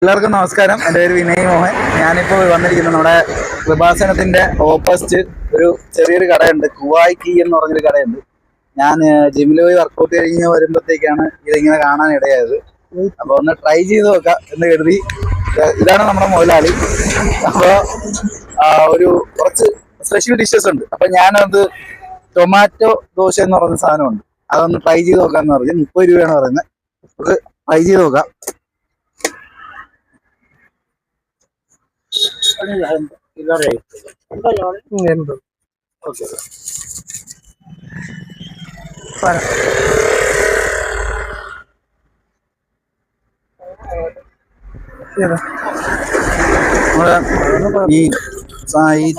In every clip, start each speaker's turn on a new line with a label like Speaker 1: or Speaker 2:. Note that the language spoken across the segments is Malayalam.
Speaker 1: എല്ലാവർക്കും നമസ്കാരം. എൻ്റെ പേര് വിനയ് മോഹൻ. ഞാനിപ്പോൾ വന്നിരിക്കുന്നത് നമ്മുടെ കൃപാസനത്തിന്റെ ഓപ്പോസിറ്റ് ഒരു ചെറിയൊരു കടയുണ്ട്, കുവായ് കീ എന്ന് പറഞ്ഞൊരു കടയുണ്ട്. ഞാൻ ജിമ്മിൽ പോയി വർക്കൗട്ട് കഴിഞ്ഞ് വരുമ്പോഴത്തേക്കാണ് ഇതിങ്ങനെ കാണാൻ ഇടയായത്. അപ്പോൾ ഒന്ന് ട്രൈ ചെയ്ത് നോക്കാം എന്ന് കരുതി. ഇതാണ് നമ്മുടെ മുതലാളി. അപ്പോൾ ഒരു കുറച്ച് സ്പെഷ്യൽ ഡിഷസ് ഉണ്ട്. അപ്പം ഞാനത് ടൊമാറ്റോ ദോശ എന്ന് പറയുന്ന സാധനമുണ്ട്, അതൊന്ന് ട്രൈ ചെയ്ത് നോക്കാമെന്ന് പറഞ്ഞു. 30 രൂപയാണ് പറയുന്നത്. നമുക്ക് ട്രൈ ചെയ്ത് നോക്കാം. ഈ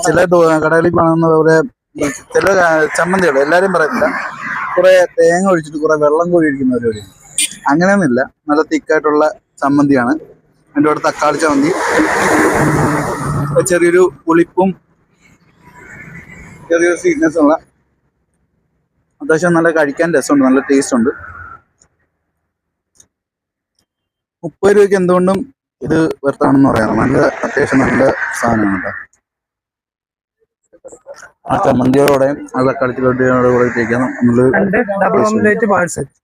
Speaker 1: ചില കടകളിൽ കാണുന്ന പോലെ ഈ ചില ചമ്മന്തികൾ എല്ലാരും പറയത്തില്ല, കുറെ തേങ്ങ ഒഴിച്ചിട്ട് കുറെ വെള്ളം കൂടി ഒഴിക്കുന്ന പരിപാടി. അങ്ങനെയൊന്നുമില്ല, നല്ല തിക്കായിട്ടുള്ള ചമ്മന്തിയാണ്. എൻ്റെ കൂടെ തക്കാളി ചമ്മന്തി, ചെറിയൊരു പുളിപ്പും ചെറിയൊരു സ്വീറ്റ്നെസ് ഉള്ള, അത്യാവശ്യം നല്ല കഴിക്കാൻ രസമുണ്ട്, നല്ല ടേസ്റ്റ് ഉണ്ട്. 30 രൂപയ്ക്ക് എന്തുകൊണ്ടും ഇത് വെറുതാണെന്ന് പറയാം. നല്ല അത്യാവശ്യം നല്ല സാധനമാണ് കേട്ടോ. ആ ചമ്മന്തിയോടെ ആ തക്കാളി ചമ്മന്തിയോടെ കൂടെ ഇട്ടേക്കാം.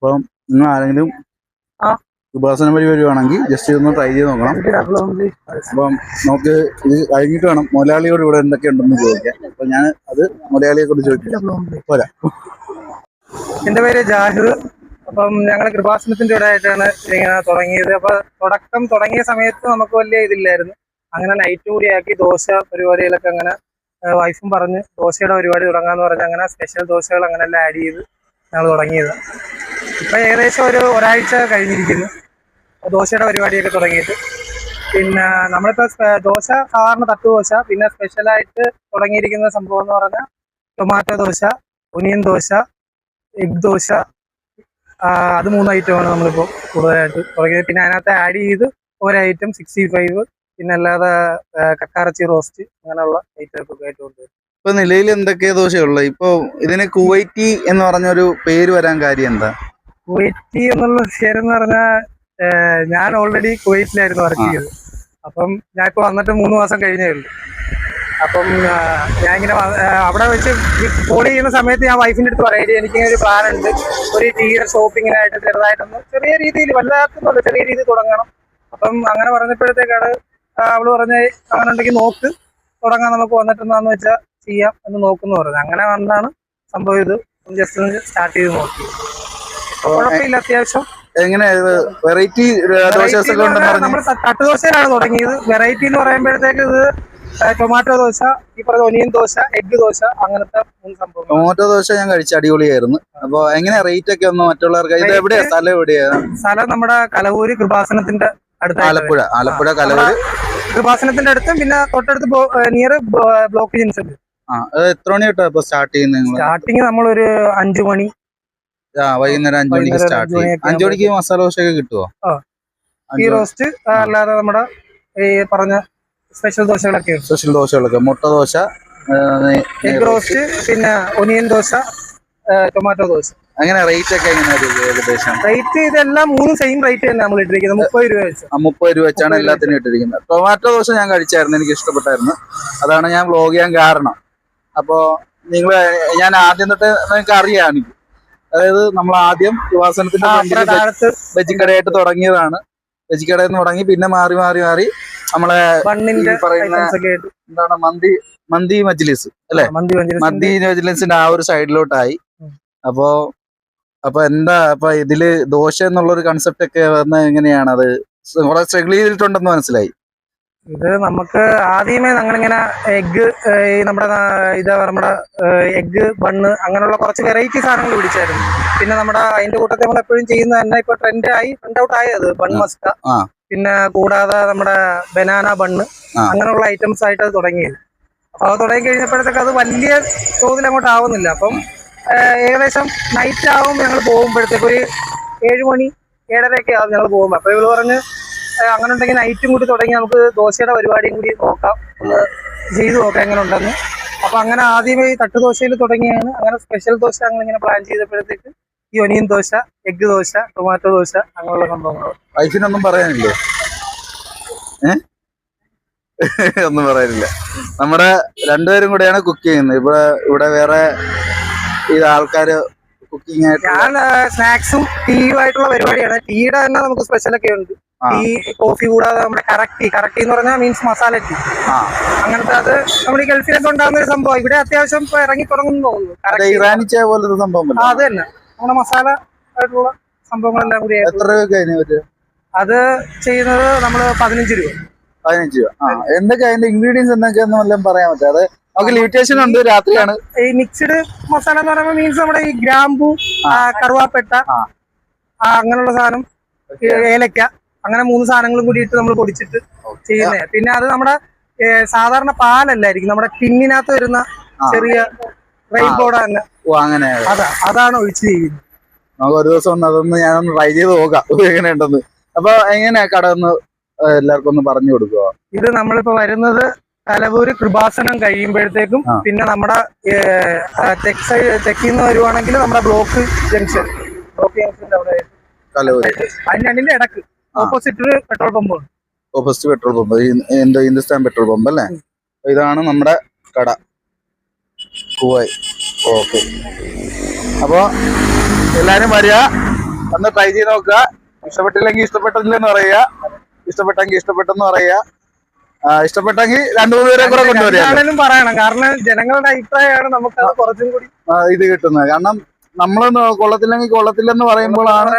Speaker 1: അപ്പം നിങ്ങൾ ആരെങ്കിലും കൃപാസനം വഴി വരുവാണെങ്കിൽ ജസ്റ്റ് ഇതൊന്ന് ട്രൈ ചെയ്ത് നോക്കണം. അപ്പം നമുക്ക് ഇത് കഴിഞ്ഞിട്ട് വേണം മുതലാളിയോട് ഇവിടെ എന്തൊക്കെ ഉണ്ടെന്ന് ചോദിക്കാം. അപ്പൊ ഞാൻ അത് മുതലാളിയെ കൊണ്ട് ചോദിക്കാം. പോരാ.
Speaker 2: എന്റെ പേര് ജാഹിർ. അപ്പം ഞങ്ങൾ കൃപാസനത്തിന്റെ ഇടയായിട്ടാണ് ഇങ്ങനെ തുടങ്ങിയത്. അപ്പൊ തുടങ്ങിയ സമയത്ത് നമുക്ക് വലിയ ഇതില്ലായിരുന്നു. അങ്ങനെ നൈറ്റ് കൂടിയാക്കി ദോശ പരിപാടികളൊക്കെ അങ്ങനെ വൈഫും പറഞ്ഞ് ദോശയുടെ പരിപാടി തുടങ്ങാന്ന് പറഞ്ഞ് അങ്ങനെ സ്പെഷ്യൽ ദോശകൾ അങ്ങനെ എല്ലാം ആഡ് ചെയ്ത് ഞങ്ങൾ തുടങ്ങിയത്. ഇപ്പൊ ഏകദേശം ഒരാഴ്ച കഴിഞ്ഞിരിക്കുന്നു ദോശയുടെ പരിപാടിയൊക്കെ തുടങ്ങിയിട്ട്. പിന്നെ നമ്മളിപ്പോ ദോശ സാധാരണ തട്ടുദോശ, പിന്നെ സ്പെഷ്യലായിട്ട് തുടങ്ങിയിരിക്കുന്ന സംഭവം എന്ന് പറഞ്ഞാൽ tomato dosa, onion dosa, egg dosa, അത് 3 ഐറ്റമാണ് നമ്മളിപ്പോൾ കൂടുതലായിട്ട് തുടങ്ങിയത്. പിന്നെ അതിനകത്ത് ആഡ് ചെയ്ത് ഒരു ഐറ്റം 65, പിന്നെ അല്ലാതെ കക്കാറച്ചി റോസ്റ്റ്, അങ്ങനെയുള്ള ഐറ്റമൊക്കെ ആയിട്ട് കൊണ്ടുവരും.
Speaker 1: ഇപ്പൊ നിലയിൽ എന്തൊക്കെയാ ദോശയുള്ളത്? ഇപ്പൊ ഇതിന് കുവൈറ്റി എന്ന് പറഞ്ഞൊരു പേര് വരാൻ കാര്യം എന്താ?
Speaker 2: കുവൈറ്റി എന്നുള്ള പേര് എന്ന് പറഞ്ഞാൽ ഞാൻ ഓൾറെഡി കുവൈറ്റിലായിരുന്നു വർക്ക് ചെയ്തത്. അപ്പം ഞാൻ ഇപ്പോൾ വന്നിട്ട് 3 മാസം കഴിഞ്ഞേ ഉള്ളൂ. അപ്പം ഞാൻ ഇങ്ങനെ അവിടെ വെച്ച് കോൾ ചെയ്യുന്ന സമയത്ത് ഞാൻ വൈഫിൻ്റെ അടുത്ത് പറയും, എനിക്കിങ്ങനെ ഒരു പ്ലാൻ ഉണ്ട്, ഒരു ടീയുടെ ഷോപ്പിങ്ങിനായിട്ട് ചെറുതായിട്ടൊന്ന് ചെറിയ രീതിയിൽ, വല്ലാത്തുന്നുണ്ട് ചെറിയ രീതിയിൽ തുടങ്ങണം. അപ്പം അങ്ങനെ പറഞ്ഞപ്പോഴത്തേക്കാണ് അവള് പറഞ്ഞ് അങ്ങനെ ഉണ്ടെങ്കിൽ നോക്ക്, തുടങ്ങാൻ നമുക്ക് വന്നിട്ടെന്താന്ന് വെച്ചാൽ ചെയ്യാം എന്ന് നോക്കുന്നു പറഞ്ഞു. അങ്ങനെ വന്നാണ് സംഭവം. ഇത് ജസ്റ്റ് ഒന്ന് സ്റ്റാർട്ട് ചെയ്ത് നോക്കി. കുഴപ്പമില്ല, അത്യാവശ്യം.
Speaker 1: എങ്ങനെ വെറൈറ്റി
Speaker 2: നമ്മൾ തട്ടുദോശയിലാണ് തുടങ്ങിയത്. വെറൈറ്റി എന്ന് പറയുമ്പോഴത്തേക്ക് ഇത് ടൊമാറ്റോ ദോശ, ഈ പറഞ്ഞ ഒനിയൻ ദോശ, എഗ് ദോശ, അങ്ങനത്തെ 3 സംഭവം.
Speaker 1: ടൊമാറ്റോ ദോശ ഞാൻ കഴിച്ച അടിപൊളിയായിരുന്നു. അപ്പൊ എങ്ങനെ റേറ്റ് ഒക്കെ ഒന്ന് മറ്റുള്ളവർക്ക്? ഇത് എവിടെയാ സ്ഥലം? എവിടെയാണ്
Speaker 2: സ്ഥലം? നമ്മുടെ കലവൂര് കൃപാസനത്തിന്റെ അടുത്ത്.
Speaker 1: ആലപ്പുഴ കലവൂര്
Speaker 2: കൃപാസനത്തിന്റെ അടുത്തും പിന്നെ തൊട്ടടുത്ത് നിയർ ബ്ലോക്ക് ജംഗ്ഷൻ.
Speaker 1: എത്ര മണി തൊട്ടാ ഇപ്പൊ സ്റ്റാർട്ട് ചെയ്യുന്നത്?
Speaker 2: സ്റ്റാർട്ടിങ് നമ്മളൊരു 5 മണി,
Speaker 1: വൈകുന്നേരം 5 മണിക്ക് സ്റ്റാർട്ട് ചെയ്യും. 5 മണിക്ക് മസാല ദോശ ഒക്കെ കിട്ടുമോ?
Speaker 2: ഈ റോസ്റ്റ് അല്ലാതെ നമ്മുടെ ഈ പറഞ്ഞ സ്പെഷ്യൽ ദോശകളൊക്കെ, മുട്ട ദോശ, എഗ് റോസ്റ്റ്, പിന്നെ ഒനിയൻ ദോശ, ടൊമാറ്റോ ദോശ.
Speaker 1: അങ്ങനെ റേറ്റ് ഒക്കെ എങ്ങനെയായിരിക്കും ഏകദേശം?
Speaker 2: റേറ്റ് ഇതെല്ലാം 3 സെയിം റേറ്റ് തന്നെ നമ്മൾ ഇട്ടിരിക്കുന്നത്. 30 രൂപ വെച്ച്.
Speaker 1: 30 രൂപ വെച്ചാണ് എല്ലാത്തിനും ഇട്ടിരിക്കുന്നത്. ടൊമാറ്റോ ദോശ ഞാൻ കഴിച്ചായിരുന്നു, എനിക്ക് ഇഷ്ടപ്പെട്ടായിരുന്നു. അതാണ് ഞാൻ വ്ലോഗ് ചെയ്യാൻ കാരണം. അപ്പോൾ ഞാൻ ആദ്യം തൊട്ട് നിങ്ങൾക്ക് അറിയാം എനിക്ക്, അതായത് നമ്മൾ ആദ്യം കൃപാസനത്തിന്റെ വെജിക്കടയായിട്ട് തുടങ്ങിയതാണ്. വെജിക്കടയിൽ നിന്ന് തുടങ്ങി പിന്നെ മാറി നമ്മളെ പറയുന്ന എന്താണ് മന്തി മജ്ലിസ് അല്ലെ? മന്തി മജ്ലിസിന്റെ ആ ഒരു സൈഡിലോട്ടായി. അപ്പൊ അപ്പൊ ഇതില് ദോശ എന്നുള്ളൊരു കൺസെപ്റ്റ് ഒക്കെ വന്ന എങ്ങനെയാണ്? അത് കുറെ സ്ട്രഗിൾ ചെയ്തിട്ടുണ്ടെന്ന് മനസ്സിലായി.
Speaker 2: ഇത് നമുക്ക് ആദ്യമേ ഞങ്ങളിങ്ങനെ എഗ്ഗ്, നമ്മുടെ എഗ്ഗ് ബണ്ണ്, അങ്ങനെയുള്ള കുറച്ച് വെറൈറ്റി സാധനങ്ങൾ പിടിച്ചായിരുന്നു. പിന്നെ അതിന്റെ കൂട്ടത്തിൽ നമ്മൾ എപ്പോഴും ചെയ്യുന്ന തന്നെ ഇപ്പൊ ട്രെൻഡ് ഔട്ട് ആയത് ബൺ മസ്ക, പിന്നെ കൂടാതെ നമ്മുടെ ബനാന ബണ്ണ്, അങ്ങനെയുള്ള ഐറ്റംസ് ആയിട്ട് അത് തുടങ്ങിയത്. അപ്പൊ അത് തുടങ്ങി കഴിഞ്ഞപ്പോഴത്തേക്ക് അത് വലിയ തോതിൽ അങ്ങോട്ട് ആവുന്നില്ല. അപ്പം ഏകദേശം നൈറ്റ് ആവും ഞങ്ങൾ പോകുമ്പോഴത്തേക്ക് ഒരു 7 മണി 7:30 ആവും ഞങ്ങൾ പോകുമ്പോൾ. അപ്പൊ ഇവള് പറഞ്ഞ് അങ്ങനെ ഉണ്ടെങ്കിൽ നൈറ്റും കൂടി തുടങ്ങി നമുക്ക് ദോശയുടെ പരിപാടിയും കൂടി നോക്കാം, ചെയ്ത് നോക്കാം എങ്ങനെ ഉണ്ടെന്ന്. അപ്പൊ അങ്ങനെ ആദ്യമേ ഈ തട്ടുദോശയിൽ തുടങ്ങിയാണ്. അങ്ങനെ സ്പെഷ്യൽ ദോശ അങ്ങനെ പ്ലാൻ ചെയ്തപ്പോഴത്തേക്ക് ഈ onion dosa, egg dosa, tomato dosa, അങ്ങനെയുള്ള സംഭവങ്ങൾ.
Speaker 1: വൈഫിനൊന്നും പറയാനില്ലേ? ഒന്നും പറയാനില്ല. നമ്മുടെ രണ്ടുപേരും കൂടെയാണ് കുക്ക് ചെയ്യുന്നത്. ഇവിടെ വേറെ ഈ ആൾക്കാര് കുക്കിംഗ് ആയിട്ട്
Speaker 2: ഞാൻ സ്നാക്സും ടീയും ആയിട്ടുള്ള പരിപാടിയാണ്. ടീയുടെ തന്നെ നമുക്ക് സ്പെഷ്യൽ ഒക്കെ ഉണ്ട്. ടീ കോഫി കൂടാതെ നമ്മുടെ കറക്റ്റി എന്ന് പറഞ്ഞാൽ മീൻസ് മസാല ടീ, അങ്ങനത്തെ അത് നമ്മൾ ഈ ഗൾഫിലൊക്കെ ഉണ്ടാകുന്ന ഒരു സംഭവം. ഇവിടെ അത്യാവശ്യം ഇപ്പൊ ഇറങ്ങി തുടങ്ങുന്നു തോന്നുന്നു.
Speaker 1: ഇറാനി ചായ പോലത്തെ സംഭവം
Speaker 2: അത് തന്നെ നമ്മുടെ മസാല ആയിട്ടുള്ള സംഭവങ്ങളെല്ലാം കൂടി.
Speaker 1: എത്ര രൂപ
Speaker 2: അത് ചെയ്യുന്നത് നമ്മള് 15 രൂപ.
Speaker 1: 15 രൂപ. എന്തൊക്കെ അതിന്റെ ഇൻഗ്രീഡിയൻസ് എന്തൊക്കെയാന്ന് വല്ലതും പറയാൻ പറ്റും? അത് നമുക്ക് ലിമിറ്റേഷൻ ഉണ്ട്, രാത്രിയാണ്.
Speaker 2: ഈ മിക്സ്ഡ് മസാല എന്ന് പറയുമ്പോൾ മീൻസ് നമ്മുടെ ഈ ഗ്രാമ്പൂ, കറുവാപ്പെട്ട, അങ്ങനെയുള്ള സാധനം, ഏലക്ക, അങ്ങനെ 3 സാധനങ്ങളും കൂടി ഇട്ട് നമ്മൾ പൊടിച്ചിട്ട് ചെയ്യുന്നേ. പിന്നെ അത് നമ്മുടെ സാധാരണ പാലല്ലായിരിക്കും, നമ്മുടെ ടിന്നിനകത്ത് വരുന്ന ചെറിയ റെയിൻബോർഡ് തന്നെ.
Speaker 1: അങ്ങനെ
Speaker 2: അതാണ് ഒഴിച്ച് ചെയ്യുന്നത്.
Speaker 1: നമുക്ക് ഒരു ദിവസം ഞാനൊന്ന് ട്രൈ ചെയ്ത് നോക്കാം എങ്ങനെയുണ്ടെന്ന്. അപ്പൊ എങ്ങനെയാ കട ഒന്ന് എല്ലാവർക്കും ഒന്ന് പറഞ്ഞു കൊടുക്കുക?
Speaker 2: ഇത് നമ്മളിപ്പോ വരുന്നത് കലവൂര് കൃപാസനം കഴിയുമ്പോഴത്തേക്കും, പിന്നെ നമ്മുടെ തെക്കിന്ന് വരുവാണെങ്കിൽ നമ്മുടെ ബ്ലോക്ക് ജംഗ്ഷന്റെ അവിടെ അതിന്റെ ഇടക്ക് opposite petrol pump.
Speaker 1: Opposite petrol pump, Hindustan petrol pump അല്ലേ? ഇതാണ് നമ്മുടെ കട കുവായ്. ഓക്കെ, അപ്പൊ എല്ലാരും വരിക, ഒന്ന് ട്രൈ ചെയ്ത് നോക്കുക. ഇഷ്ടപ്പെട്ടില്ലെങ്കിൽ ഇഷ്ടപ്പെട്ടില്ലെന്ന് പറയുക, ഇഷ്ടപ്പെട്ടെങ്കിൽ ഇഷ്ടപ്പെട്ടെന്ന് പറയുക. ഇഷ്ടപ്പെട്ടെങ്കിൽ 2-3 പേരെ കൂടെ കൊണ്ടുവരിക
Speaker 2: പറയണം. കാരണം ജനങ്ങളുടെ അഭിപ്രായമാണ് നമുക്ക് കുറച്ചും കൂടി
Speaker 1: ഇത് കിട്ടുന്നത്. കാരണം നമ്മള് കൊള്ളത്തില്ലെന്ന് പറയുമ്പോഴാണ്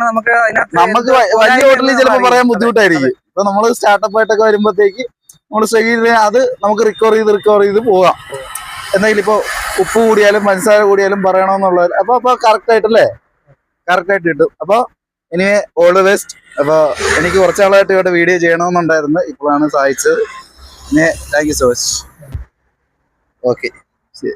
Speaker 1: നമുക്ക് വലിയ ഹോട്ടലിൽ ചിലപ്പോൾ പറയാൻ ബുദ്ധിമുട്ടായിരിക്കും. ഇപ്പൊ നമ്മള് സ്റ്റാർട്ടപ്പ് ആയിട്ടൊക്കെ വരുമ്പോഴത്തേക്ക് നമ്മൾ സ്വിഗ്ഗിയിൽ അത് നമുക്ക് റിക്കവർ ചെയ്ത് പോകാം. എന്തെങ്കിലും ഇപ്പൊ ഉപ്പ് കൂടിയാലും പഞ്ചസാര കൂടിയാലും പറയണമെന്നുള്ളത് അപ്പൊ കറക്റ്റ് ആയിട്ടല്ലേ, കറക്റ്റ് ആയിട്ട് കിട്ടും. അപ്പൊ ഇനി ഓൾ ദി ബെസ്റ്റ്. അപ്പൊ എനിക്ക് കുറച്ചാളായിട്ട് ഇവിടെ വീഡിയോ ചെയ്യണമെന്നുണ്ടായിരുന്നു, ഇപ്പോഴാണ് സാധിച്ചത്. Thank you so much. Okay, ശരി.